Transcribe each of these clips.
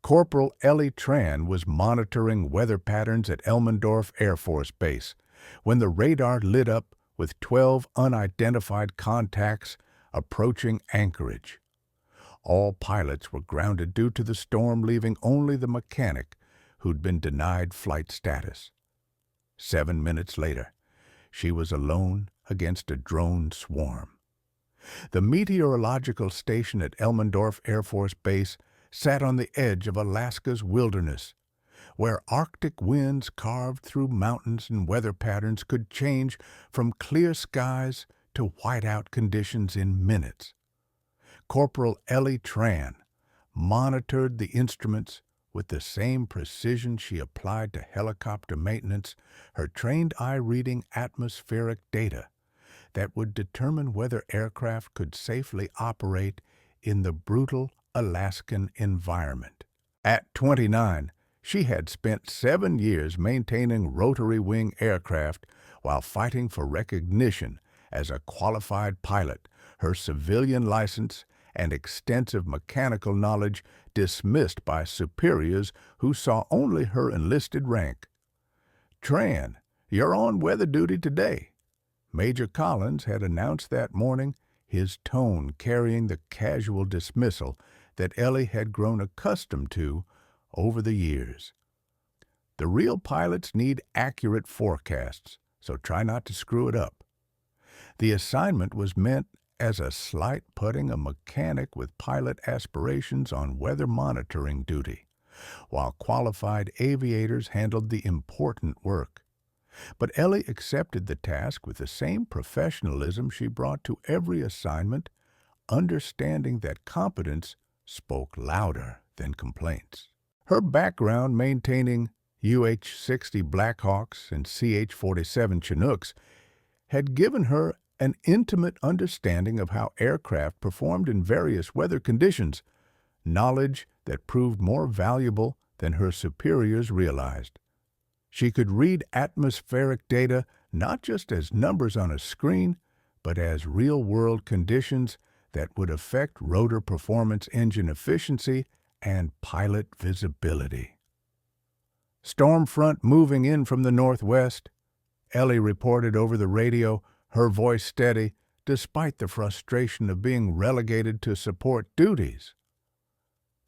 Corporal Ellie Tran was monitoring weather patterns at Elmendorf Air Force Base when the radar lit up with 12 unidentified contacts approaching Anchorage. All pilots were grounded due to the storm, leaving only the mechanic who'd been denied flight status. 7 minutes later, she was alone against a drone swarm. The meteorological station at Elmendorf Air Force Base sat on the edge of Alaska's wilderness, where Arctic winds carved through mountains and weather patterns could change from clear skies to whiteout conditions in minutes. Corporal Ellie Tran monitored the instruments with the same precision she applied to helicopter maintenance, her trained eye reading atmospheric data that would determine whether aircraft could safely operate in the brutal Alaskan environment. At 29, she had spent 7 years maintaining rotary wing aircraft while fighting for recognition as a qualified pilot, her civilian license and extensive mechanical knowledge dismissed by superiors who saw only her enlisted rank. "Tran, you're on weather duty today," Major Collins had announced that morning, his tone carrying the casual dismissal that Ellie had grown accustomed to over the years. "The real pilots need accurate forecasts, so try not to screw it up." The assignment was meant as a slight putting a mechanic with pilot aspirations on weather monitoring duty, while qualified aviators handled the important work. But Ellie accepted the task with the same professionalism she brought to every assignment, understanding that competence spoke louder than complaints. Her background maintaining UH-60 Blackhawks and CH-47 Chinooks had given her an intimate understanding of how aircraft performed in various weather conditions, knowledge that proved more valuable than her superiors realized. She could read atmospheric data not just as numbers on a screen, but as real-world conditions that would affect rotor performance, engine efficiency, and pilot visibility. Storm front moving in from the northwest, Ellie reported over the radio, her voice steady, despite the frustration of being relegated to support duties.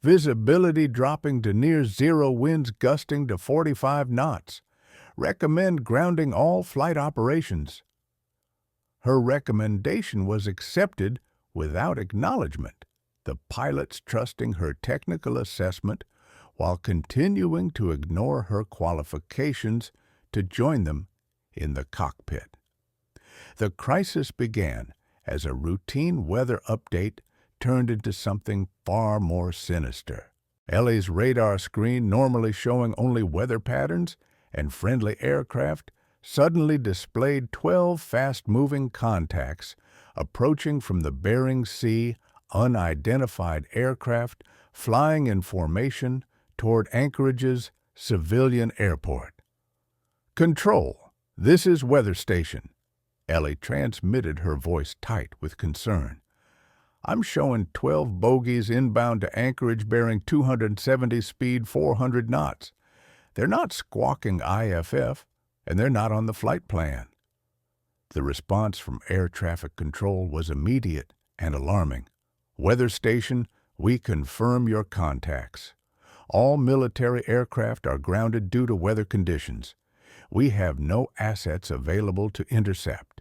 "Visibility dropping to near zero, winds gusting to 45 knots. Recommend grounding all flight operations." Her recommendation was accepted without acknowledgement, the pilots trusting her technical assessment while continuing to ignore her qualifications to join them in the cockpit. The crisis began as a routine weather update turned into something far more sinister. Ellie's radar screen, normally showing only weather patterns and friendly aircraft, suddenly displayed 12 fast-moving contacts approaching from the Bering Sea, unidentified aircraft flying in formation toward Anchorage's civilian airport. "Control, this is Weather Station." Ellie transmitted, her voice tight with concern. "I'm showing 12 bogies inbound to Anchorage bearing 270 speed 400 knots. They're not squawking IFF, and they're not on the flight plan." The response from air traffic control was immediate and alarming. "Weather Station, we confirm your contacts. All military aircraft are grounded due to weather conditions. We have no assets available to intercept."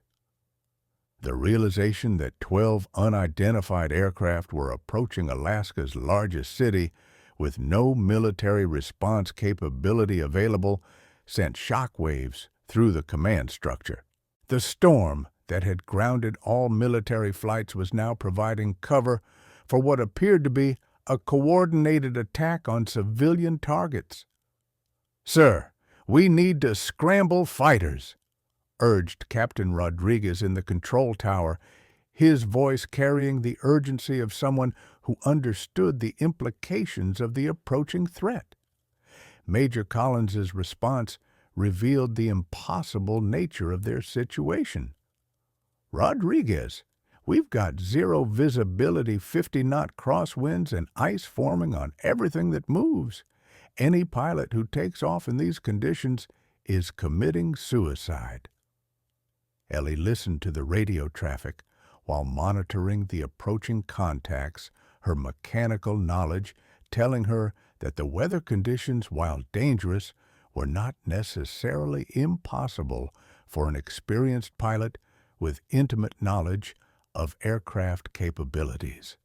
The realization that 12 unidentified aircraft were approaching Alaska's largest city with no military response capability available sent shockwaves through the command structure. The storm that had grounded all military flights was now providing cover for what appeared to be a coordinated attack on civilian targets. "Sir, we need to scramble fighters," urged Captain Rodriguez in the control tower, his voice carrying the urgency of someone who understood the implications of the approaching threat. Major Collins's response revealed the impossible nature of their situation. "Rodriguez, We've got zero visibility, 50-knot crosswinds, and ice forming on everything that moves. Any pilot who takes off in these conditions is committing suicide." Ellie listened to the radio traffic while monitoring the approaching contacts, her mechanical knowledge telling her that the weather conditions, while dangerous, were not necessarily impossible for an experienced pilot with intimate knowledge of aircraft capabilities.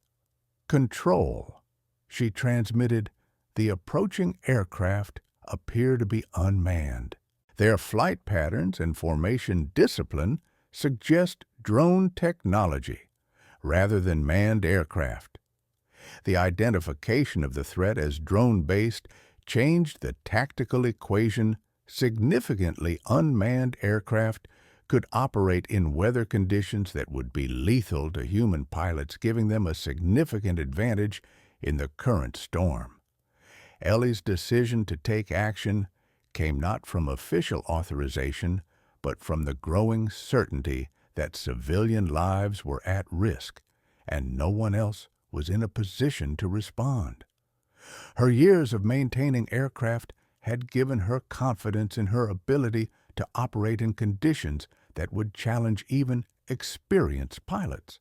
"Control," she transmitted, "the approaching aircraft appear to be unmanned. Their flight patterns and formation discipline suggest drone technology rather than manned aircraft. The identification of the threat as drone-based changed the tactical equation significantly. Unmanned aircraft could operate in weather conditions that would be lethal to human pilots, giving them a significant advantage in the current storm." Ellie's decision to take action came not from official authorization, but from the growing certainty that civilian lives were at risk, and no one else was in a position to respond. Her years of maintaining aircraft had given her confidence in her ability to operate in conditions that would challenge even experienced pilots.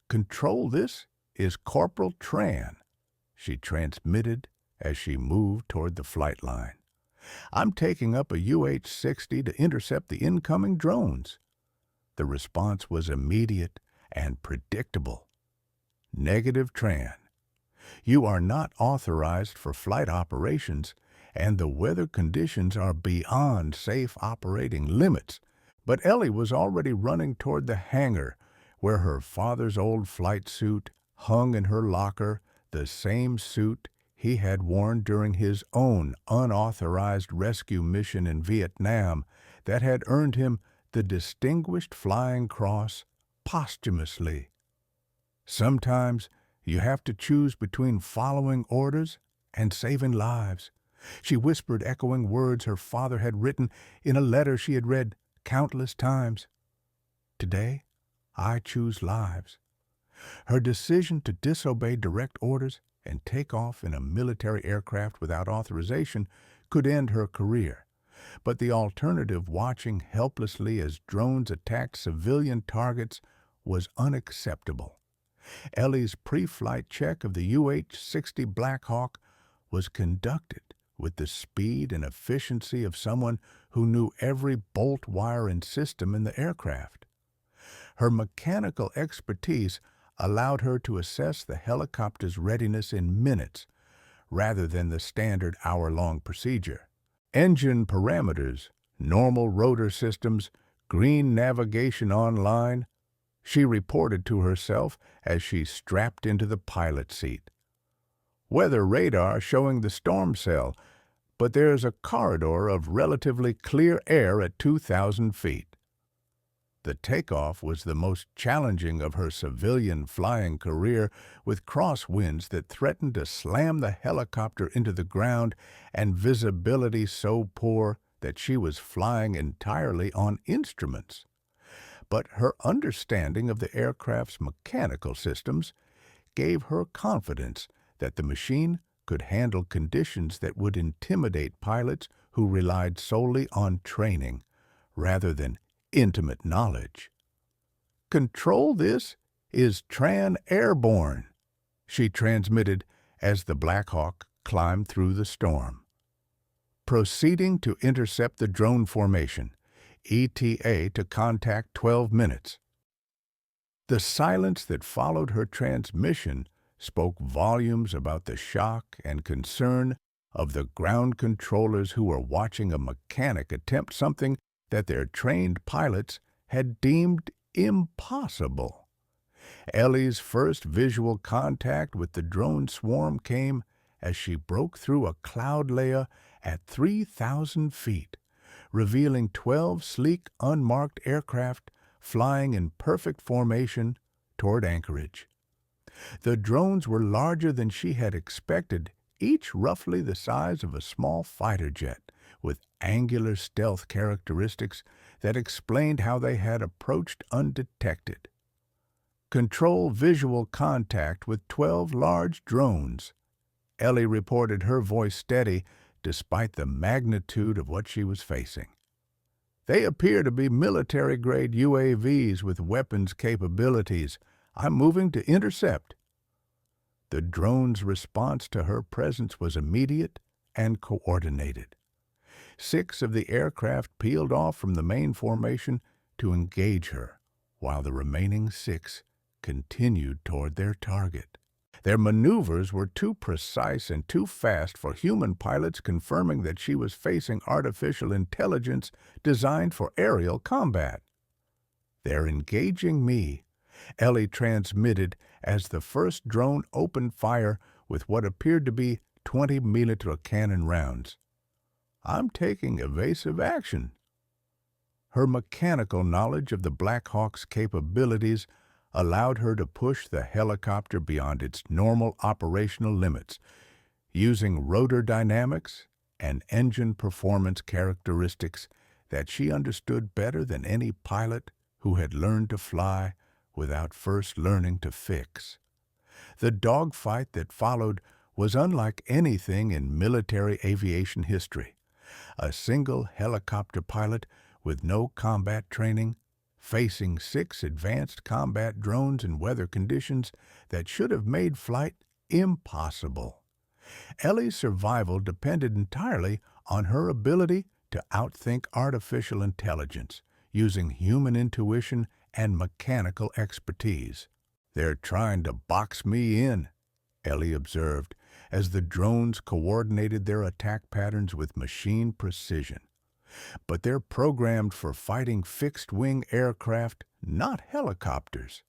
"Control, this is Corporal Tran," she transmitted as she moved toward the flight line. "I'm taking up a UH-60 to intercept the incoming drones." The response was immediate and predictable. "Negative, Tran. You are not authorized for flight operations, and the weather conditions are beyond safe operating limits." But Ellie was already running toward the hangar where her father's old flight suit hung in her locker, the same suit he had worn during his own unauthorized rescue mission in Vietnam that had earned him the Distinguished Flying Cross posthumously. "Sometimes you have to choose between following orders and saving lives," she whispered, echoing words her father had written in a letter she had read countless times. "Today, I choose lives." Her decision to disobey direct orders and take off in a military aircraft without authorization could end her career. But the alternative, watching helplessly as drones attacked civilian targets, was unacceptable. Ellie's pre-flight check of the UH-60 Black Hawk was conducted with the speed and efficiency of someone who knew every bolt, wire, and system in the aircraft. Her mechanical expertise allowed her to assess the helicopter's readiness in minutes rather than the standard hour-long procedure. Engine parameters, normal rotor systems, green navigation online, she reported to herself as she strapped into the pilot seat. Weather radar showing the storm cell, but there's a corridor of relatively clear air at 2,000 feet. The takeoff was the most challenging of her civilian flying career, with crosswinds that threatened to slam the helicopter into the ground and visibility so poor that she was flying entirely on instruments. But her understanding of the aircraft's mechanical systems gave her confidence that the machine could handle conditions that would intimidate pilots who relied solely on training rather than intimate knowledge. "Control, this is Tran Airborne," she transmitted as the Black Hawk climbed through the storm. "Proceeding to intercept the drone formation. ETA to contact 12 minutes." The silence that followed her transmission spoke volumes about the shock and concern of the ground controllers who were watching a mechanic attempt something that their trained pilots had deemed impossible. Ellie's first visual contact with the drone swarm came as she broke through a cloud layer at 3,000 feet, revealing 12 sleek, unmarked aircraft flying in perfect formation toward Anchorage. The drones were larger than she had expected, each roughly the size of a small fighter jet, with angular stealth characteristics that explained how they had approached undetected. Control visual contact with 12 large drones. Ellie reported, her voice steady despite the magnitude of what she was facing. They appear to be military-grade UAVs with weapons capabilities. I'm moving to intercept. The drone's response to her presence was immediate and coordinated. 6 of the aircraft peeled off from the main formation to engage her, while the remaining 6 continued toward their target. Their maneuvers were too precise and too fast for human pilots, confirming that she was facing artificial intelligence designed for aerial combat. "They're engaging me," Ellie transmitted as the first drone opened fire with what appeared to be 20-millimeter cannon rounds. "I'm taking evasive action." Her mechanical knowledge of the Black Hawk's capabilities allowed her to push the helicopter beyond its normal operational limits, using rotor dynamics and engine performance characteristics that she understood better than any pilot who had learned to fly without first learning to fix. The dogfight that followed was unlike anything in military aviation history. A single helicopter pilot with no combat training, facing 6 advanced combat drones in weather conditions that should have made flight impossible. Ellie's survival depended entirely on her ability to outthink artificial intelligence, using human intuition and mechanical expertise. "They're trying to box me in," Ellie observed, as the drones coordinated their attack patterns with machine precision. "But they're programmed for fighting fixed-wing aircraft, not helicopters."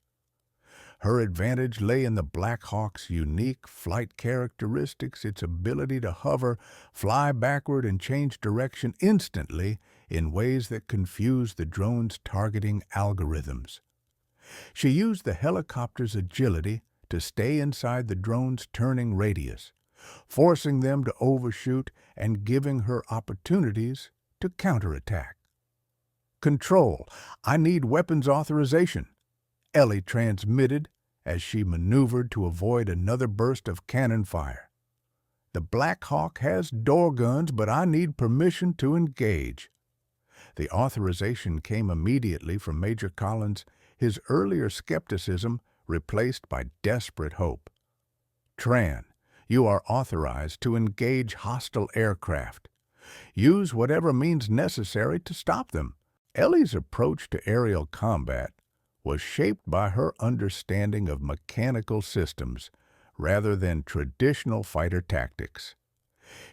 Her advantage lay in the Black Hawk's unique flight characteristics, its ability to hover, fly backward, and change direction instantly in ways that confused the drone's targeting algorithms. She used the helicopter's agility to stay inside the drone's turning radius, forcing them to overshoot and giving her opportunities to counterattack. "Control, I need weapons authorization," Ellie transmitted as she maneuvered to avoid another burst of cannon fire. "The Black Hawk has door guns, but I need permission to engage." The authorization came immediately from Major Collins, his earlier skepticism replaced by desperate hope. "Tran, you are authorized to engage hostile aircraft. Use whatever means necessary to stop them." Ellie's approach to aerial combat was shaped by her understanding of mechanical systems rather than traditional fighter tactics.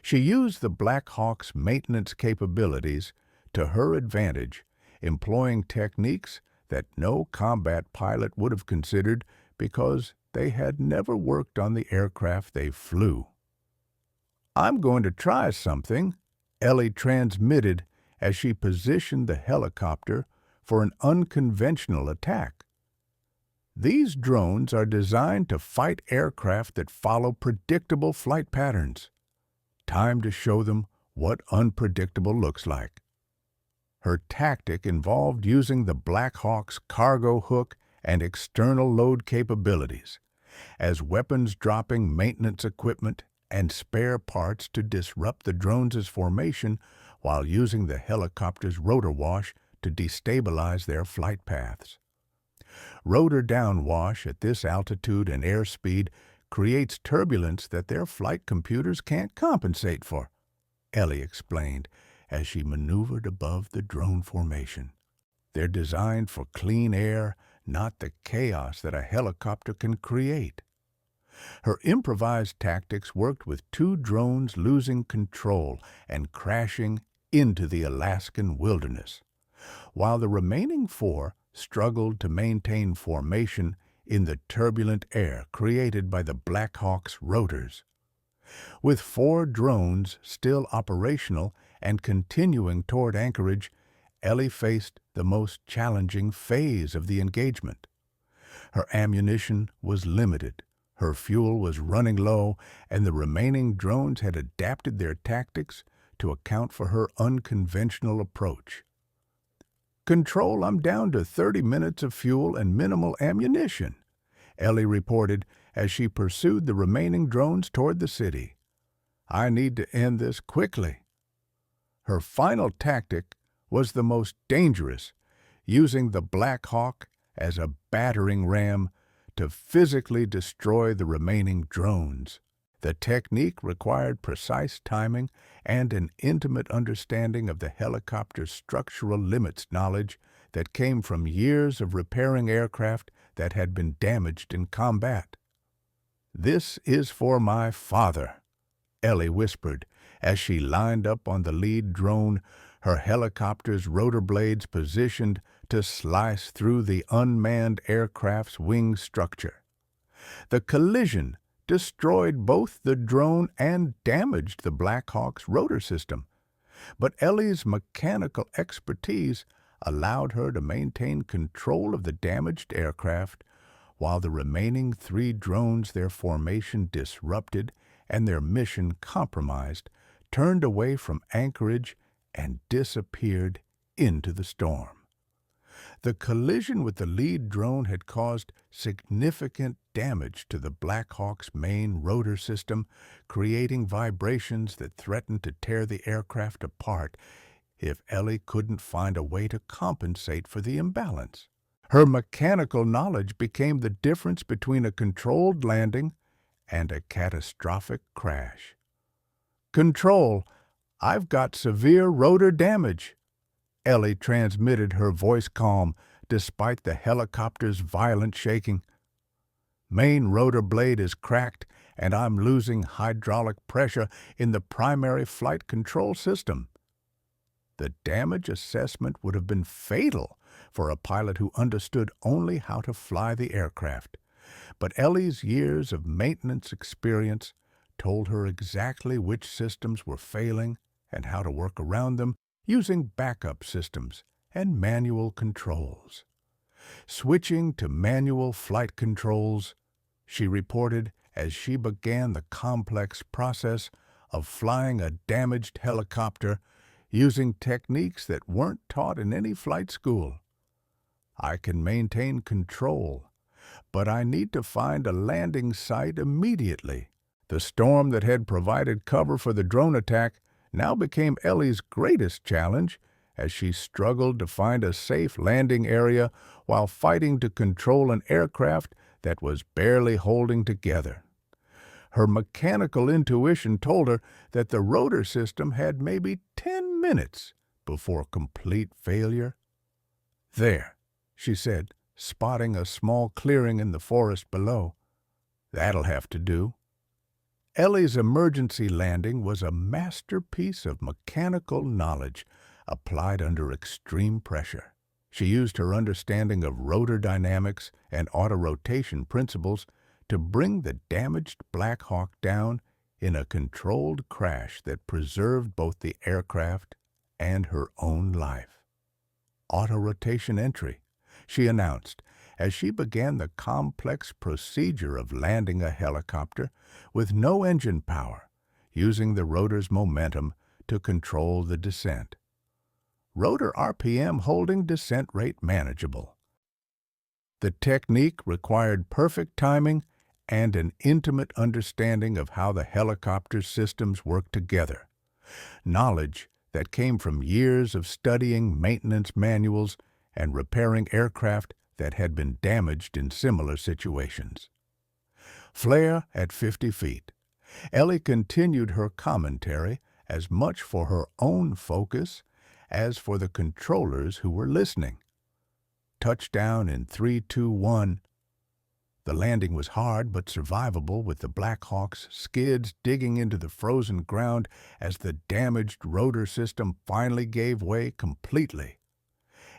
She used the Black Hawk's maintenance capabilities to her advantage, employing techniques that no combat pilot would have considered because they had never worked on the aircraft they flew. "I'm going to try something," Ellie transmitted as she positioned the helicopter for an unconventional attack. "These drones are designed to fight aircraft that follow predictable flight patterns. Time to show them what unpredictable looks like." Her tactic involved using the Black Hawk's cargo hook and external load capabilities, as weapons-dropping maintenance equipment and spare parts to disrupt the drones' formation while using the helicopter's rotor wash to destabilize their flight paths. Rotor downwash at this altitude and airspeed creates turbulence that their flight computers can't compensate for, Ellie explained as she maneuvered above the drone formation. "They're designed for clean air, not the chaos that a helicopter can create." Her improvised tactics worked, with 2 drones losing control and crashing into the Alaskan wilderness, while the remaining 4 struggled to maintain formation in the turbulent air created by the Black Hawk's rotors. With 4 drones still operational and continuing toward anchorage, Ellie faced the most challenging phase of the engagement. Her ammunition was limited, her fuel was running low, and the remaining drones had adapted their tactics to account for her unconventional approach. "Control, I'm down to 30 minutes of fuel and minimal ammunition," Ellie reported as she pursued the remaining drones toward the city. "I need to end this quickly." Her final tactic was the most dangerous, using the Black Hawk as a battering ram to physically destroy the remaining drones. The technique required precise timing and an intimate understanding of the helicopter's structural limits knowledge that came from years of repairing aircraft that had been damaged in combat. "This is for my father," Ellie whispered as she lined up on the lead drone, her helicopter's rotor blades positioned to slice through the unmanned aircraft's wing structure. The collision destroyed both the drone and damaged the Black Hawk's rotor system, but Ellie's mechanical expertise allowed her to maintain control of the damaged aircraft while the remaining 3 drones, their formation disrupted and their mission compromised, turned away from anchorage and disappeared into the storm. The collision with the lead drone had caused significant damage to the Black Hawk's main rotor system, creating vibrations that threatened to tear the aircraft apart if Ellie couldn't find a way to compensate for the imbalance. Her mechanical knowledge became the difference between a controlled landing and a catastrophic crash. "Control, I've got severe rotor damage." Ellie transmitted, her voice calm despite the helicopter's violent shaking. "Main rotor blade is cracked and I'm losing hydraulic pressure in the primary flight control system." The damage assessment would have been fatal for a pilot who understood only how to fly the aircraft. But Ellie's years of maintenance experience told her exactly which systems were failing and how to work around them using backup systems and manual controls. Switching to manual flight controls, she reported as she began the complex process of flying a damaged helicopter using techniques that weren't taught in any flight school. "I can maintain control, but I need to find a landing site immediately." The storm that had provided cover for the drone attack now became Ellie's greatest challenge as she struggled to find a safe landing area while fighting to control an aircraft that was barely holding together. Her mechanical intuition told her that the rotor system had maybe 10 minutes before complete failure. "There," she said, spotting a small clearing in the forest below. "That'll have to do." Ellie's emergency landing was a masterpiece of mechanical knowledge applied under extreme pressure. She used her understanding of rotor dynamics and autorotation principles to bring the damaged Black Hawk down in a controlled crash that preserved both the aircraft and her own life. "Autorotation entry," she announced as she began the complex procedure of landing a helicopter with no engine power, using the rotor's momentum to control the descent. Rotor RPM holding descent rate manageable. The technique required perfect timing and an intimate understanding of how the helicopter's systems work together, knowledge that came from years of studying maintenance manuals and repairing aircraft that had been damaged in similar situations. Flare at 50 feet. Ellie continued her commentary as much for her own focus as for the controllers who were listening. Touchdown in 3, 2, 1. The landing was hard but survivable, with the Black Hawk's skids digging into the frozen ground as the damaged rotor system finally gave way completely.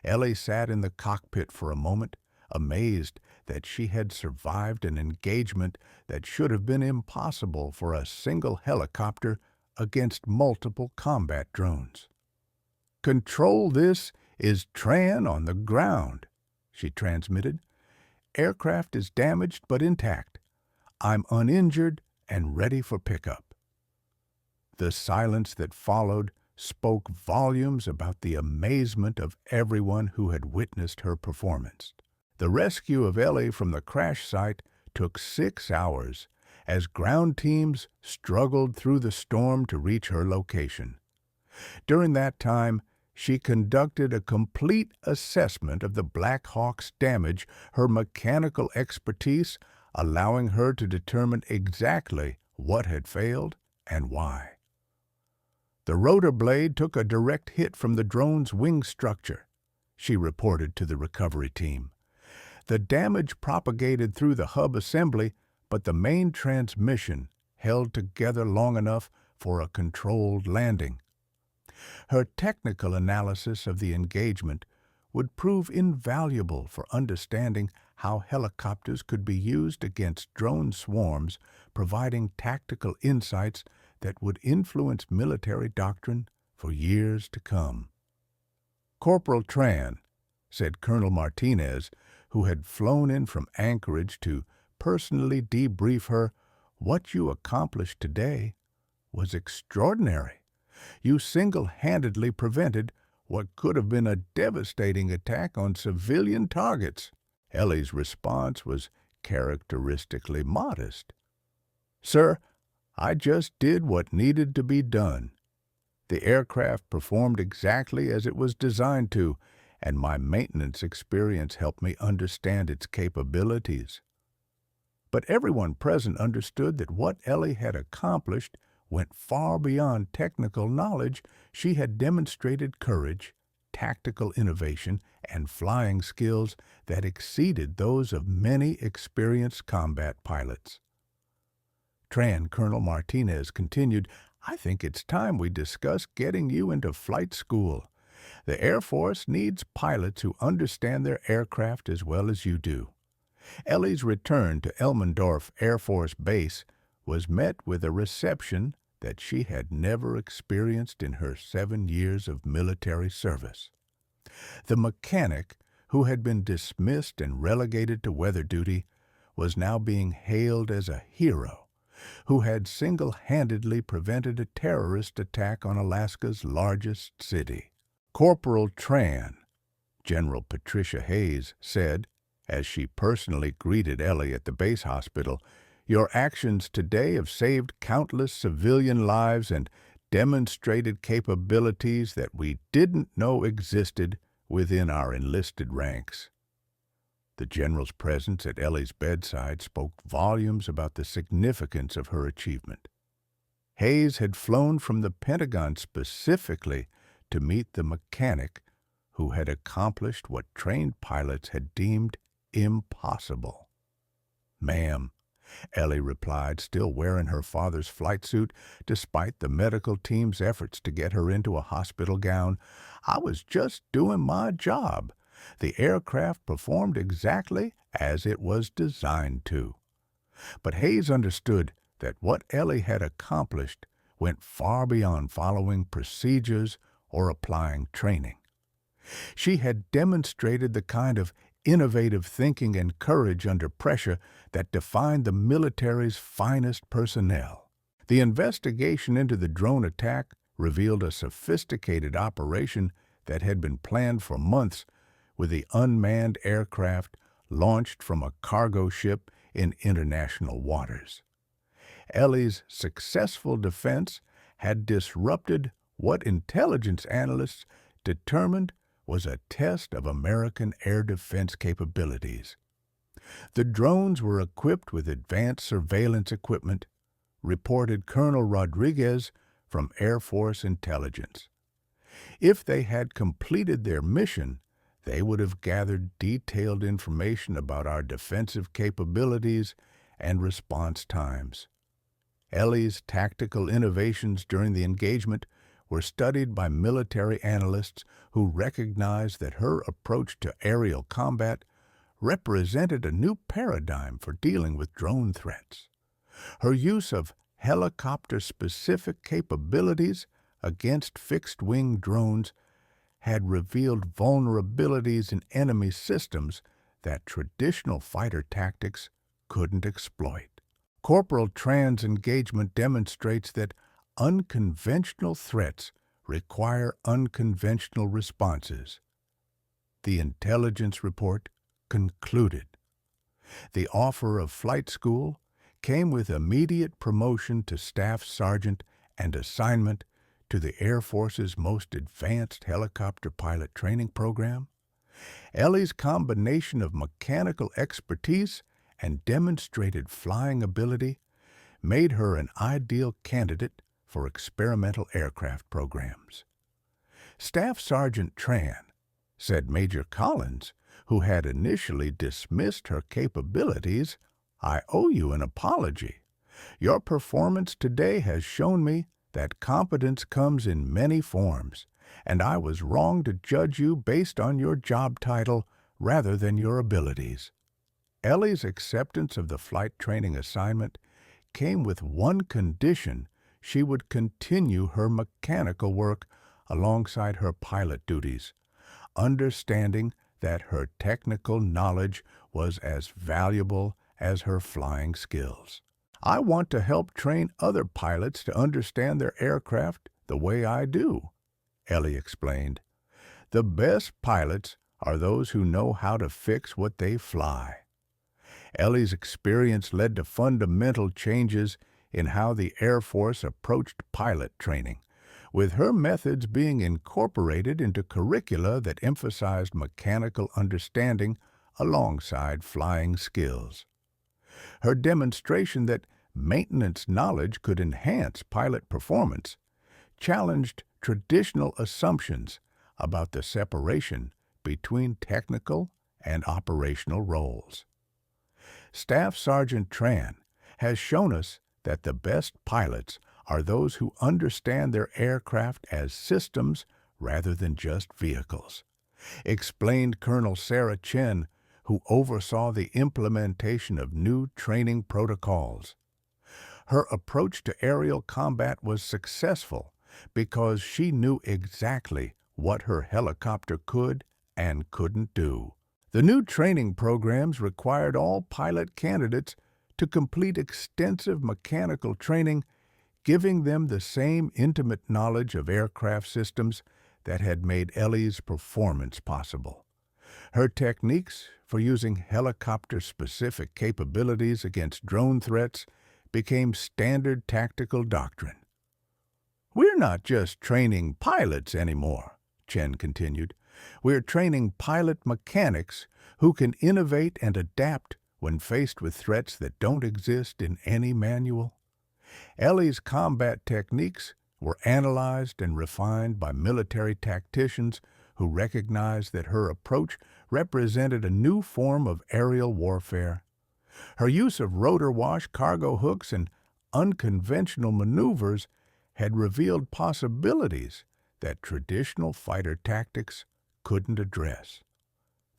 Ellie sat in the cockpit for a moment, amazed that she had survived an engagement that should have been impossible for a single helicopter against multiple combat drones. "Control, this is Tran on the ground," she transmitted. "Aircraft is damaged but intact. I'm uninjured and ready for pickup." The silence that followed spoke volumes about the amazement of everyone who had witnessed her performance. The rescue of Ellie from the crash site took 6 hours as ground teams struggled through the storm to reach her location. During that time, she conducted a complete assessment of the Black Hawk's damage, her mechanical expertise allowing her to determine exactly what had failed and why. The rotor blade took a direct hit from the drone's wing structure, she reported to the recovery team. The damage propagated through the hub assembly, but the main transmission held together long enough for a controlled landing. Her technical analysis of the engagement would prove invaluable for understanding how helicopters could be used against drone swarms, providing tactical insights that would influence military doctrine for years to come. Corporal Tran, said Colonel Martinez, who had flown in from Anchorage to personally debrief her, "What you accomplished today was extraordinary. You single-handedly prevented what could have been a devastating attack on civilian targets." Ellie's response was characteristically modest. "Sir, I just did what needed to be done. The aircraft performed exactly as it was designed to, and my maintenance experience helped me understand its capabilities." But everyone present understood that what Ellie had accomplished went far beyond technical knowledge. She had demonstrated courage, tactical innovation, and flying skills that exceeded those of many experienced combat pilots. Colonel Martinez continued, "I think it's time we discuss getting you into flight school. The Air Force needs pilots who understand their aircraft as well as you do." Ellie's return to Elmendorf Air Force Base was met with a reception that she had never experienced in her 7 years of military service. The mechanic, who had been dismissed and relegated to weather duty, was now being hailed as a hero who had single-handedly prevented a terrorist attack on Alaska's largest city. Corporal Tran, General Patricia Hayes, said, as she personally greeted Ellie at the base hospital, "Your actions today have saved countless civilian lives and demonstrated capabilities that we didn't know existed within our enlisted ranks." The general's presence at Ellie's bedside spoke volumes about the significance of her achievement. Hayes had flown from the Pentagon specifically to meet the mechanic who had accomplished what trained pilots had deemed impossible. "Ma'am," Ellie replied, still wearing her father's flight suit despite the medical team's efforts to get her into a hospital gown, "I was just doing my job. The aircraft performed exactly as it was designed to." But Hayes understood that what Ellie had accomplished went far beyond following procedures or applying training. She had demonstrated the kind of innovative thinking and courage under pressure that defined the military's finest personnel. The investigation into the drone attack revealed a sophisticated operation that had been planned for months, with the unmanned aircraft launched from a cargo ship in international waters. Ellie's successful defense had disrupted what intelligence analysts determined was a test of American air defense capabilities. The drones were equipped with advanced surveillance equipment, reported Colonel Rodriguez from Air Force Intelligence. If they had completed their mission, they would have gathered detailed information about our defensive capabilities and response times. Ellie's tactical innovations during the engagement were studied by military analysts who recognized that her approach to aerial combat represented a new paradigm for dealing with drone threats. Her use of helicopter-specific capabilities against fixed-wing drones had revealed vulnerabilities in enemy systems that traditional fighter tactics couldn't exploit. Corporal Tran's engagement demonstrates that unconventional threats require unconventional responses. The intelligence report concluded. The offer of flight school came with immediate promotion to staff sergeant and assignment to the Air Force's most advanced helicopter pilot training program. Ellie's combination of mechanical expertise and demonstrated flying ability made her an ideal candidate for experimental aircraft programs. Staff Sergeant Tran said Major Collins, who had initially dismissed her capabilities, "I owe you an apology. Your performance today has shown me that competence comes in many forms, and I was wrong to judge you based on your job title rather than your abilities." Ellie's acceptance of the flight training assignment came with one condition: she would continue her mechanical work alongside her pilot duties, understanding that her technical knowledge was as valuable as her flying skills. "I want to help train other pilots to understand their aircraft the way I do," Ellie explained. "The best pilots are those who know how to fix what they fly." Ellie's experience led to fundamental changes in how the Air Force approached pilot training, with her methods being incorporated into curricula that emphasized mechanical understanding alongside flying skills. Her demonstration that maintenance knowledge could enhance pilot performance challenged traditional assumptions about the separation between technical and operational roles. Staff Sergeant Tran has shown us that the best pilots are those who understand their aircraft as systems rather than just vehicles, explained Colonel Sarah Chen, who oversaw the implementation of new training protocols. Her approach to aerial combat was successful because she knew exactly what her helicopter could and couldn't do. The new training programs required all pilot candidates to complete extensive mechanical training, giving them the same intimate knowledge of aircraft systems that had made Ellie's performance possible. Her techniques for using helicopter-specific capabilities against drone threats became standard tactical doctrine. "We're not just training pilots anymore," Chen continued. "We're training pilot mechanics who can innovate and adapt when faced with threats that don't exist in any manual." Ellie's combat techniques were analyzed and refined by military tacticians who recognized that her approach represented a new form of aerial warfare. Her use of rotor wash cargo hooks and unconventional maneuvers had revealed possibilities that traditional fighter tactics couldn't address.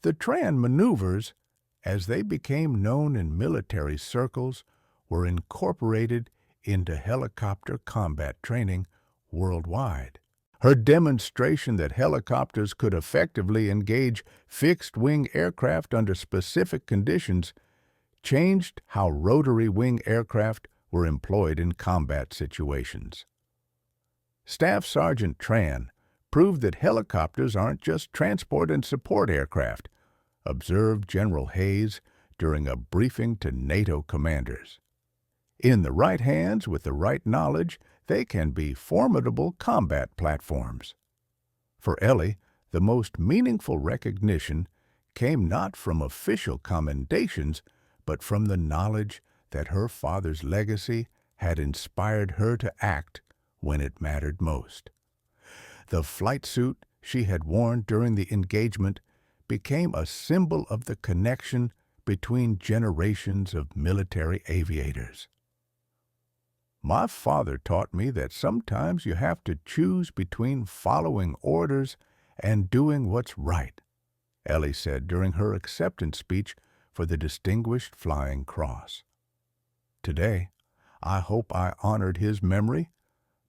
The Tran maneuvers, as they became known in military circles, were incorporated into helicopter combat training worldwide. Her demonstration that helicopters could effectively engage fixed-wing aircraft under specific conditions changed how rotary-wing aircraft were employed in combat situations. Staff Sergeant Tran proved that helicopters aren't just transport and support aircraft, observed General Hayes during a briefing to NATO commanders. In the right hands with the right knowledge, they can be formidable combat platforms. For Ellie, the most meaningful recognition came not from official commendations, but from the knowledge that her father's legacy had inspired her to act when it mattered most. The flight suit she had worn during the engagement became a symbol of the connection between generations of military aviators. "My father taught me that sometimes you have to choose between following orders and doing what's right," Ellie said during her acceptance speech for the Distinguished Flying Cross. "Today, I hope I honored his memory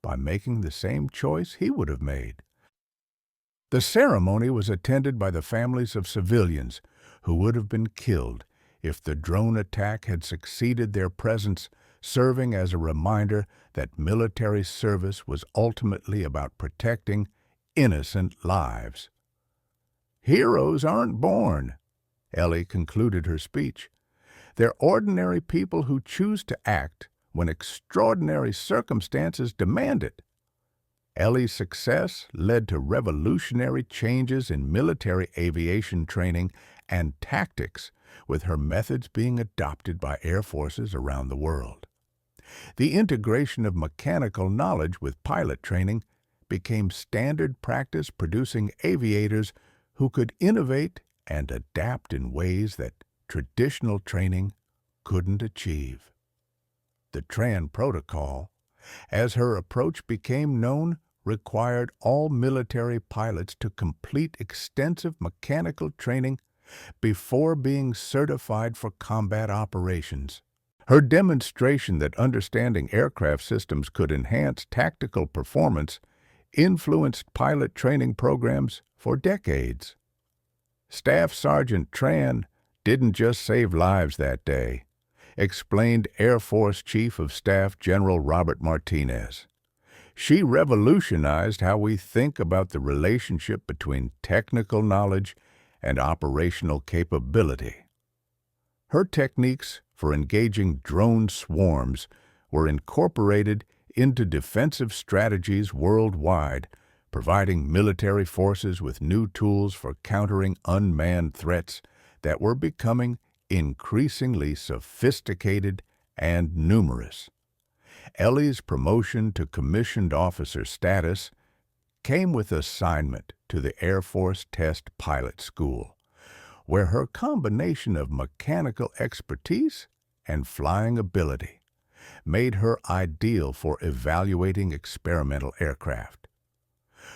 by making the same choice he would have made." The ceremony was attended by the families of civilians who would have been killed if the drone attack had succeeded their presence serving as a reminder that military service was ultimately about protecting innocent lives. Heroes aren't born, Ellie concluded her speech. They're ordinary people who choose to act when extraordinary circumstances demand it. Ellie's success led to revolutionary changes in military aviation training and tactics, with her methods being adopted by air forces around the world. The integration of mechanical knowledge with pilot training became standard practice, producing aviators who could innovate and adapt in ways that traditional training couldn't achieve. The Tran Protocol, as her approach became known, required all military pilots to complete extensive mechanical training before being certified for combat operations. Her demonstration that understanding aircraft systems could enhance tactical performance influenced pilot training programs for decades. Staff Sergeant Tran didn't just save lives that day, explained Air Force Chief of Staff General Robert Martinez. She revolutionized how we think about the relationship between technical knowledge and operational capability. Her techniques for engaging drone swarms were incorporated into defensive strategies worldwide, providing military forces with new tools for countering unmanned threats that were becoming increasingly sophisticated and numerous. Ellie's promotion to commissioned officer status came with assignment to the Air Force Test Pilot School, where her combination of mechanical expertise and flying ability made her ideal for evaluating experimental aircraft.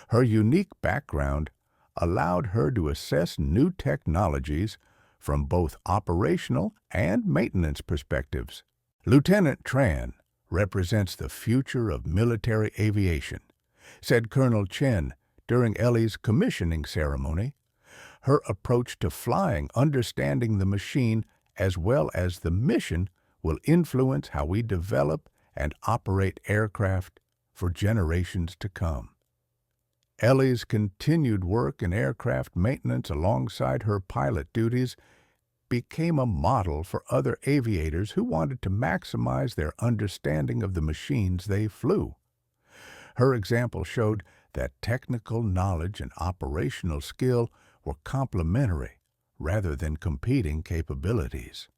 Her unique background allowed her to assess new technologies from both operational and maintenance perspectives. Lieutenant Tran represents the future of military aviation, said Colonel Chen during Ellie's commissioning ceremony. Her approach to flying, understanding the machine as well as the mission, will influence how we develop and operate aircraft for generations to come. Ellie's continued work in aircraft maintenance alongside her pilot duties became a model for other aviators who wanted to maximize their understanding of the machines they flew. Her example showed that technical knowledge and operational skill were complementary rather than competing capabilities.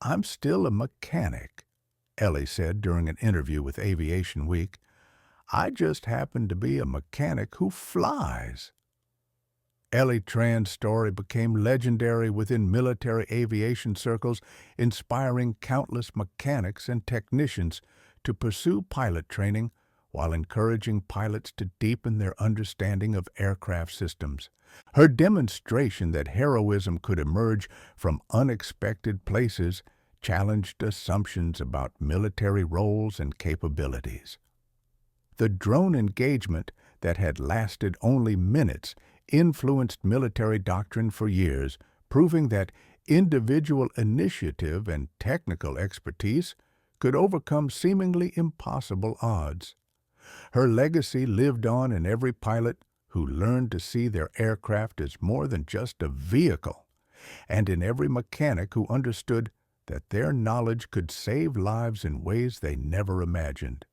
"I'm still a mechanic," Ellie said during an interview with Aviation Week. "I just happen to be a mechanic who flies." Ellie Tran's story became legendary within military aviation circles, inspiring countless mechanics and technicians to pursue pilot training while encouraging pilots to deepen their understanding of aircraft systems. Her demonstration that heroism could emerge from unexpected places challenged assumptions about military roles and capabilities. The drone engagement that had lasted only minutes influenced military doctrine for years, proving that individual initiative and technical expertise could overcome seemingly impossible odds. Her legacy lived on in every pilot who learned to see their aircraft as more than just a vehicle, and in every mechanic who understood that their knowledge could save lives in ways they never imagined.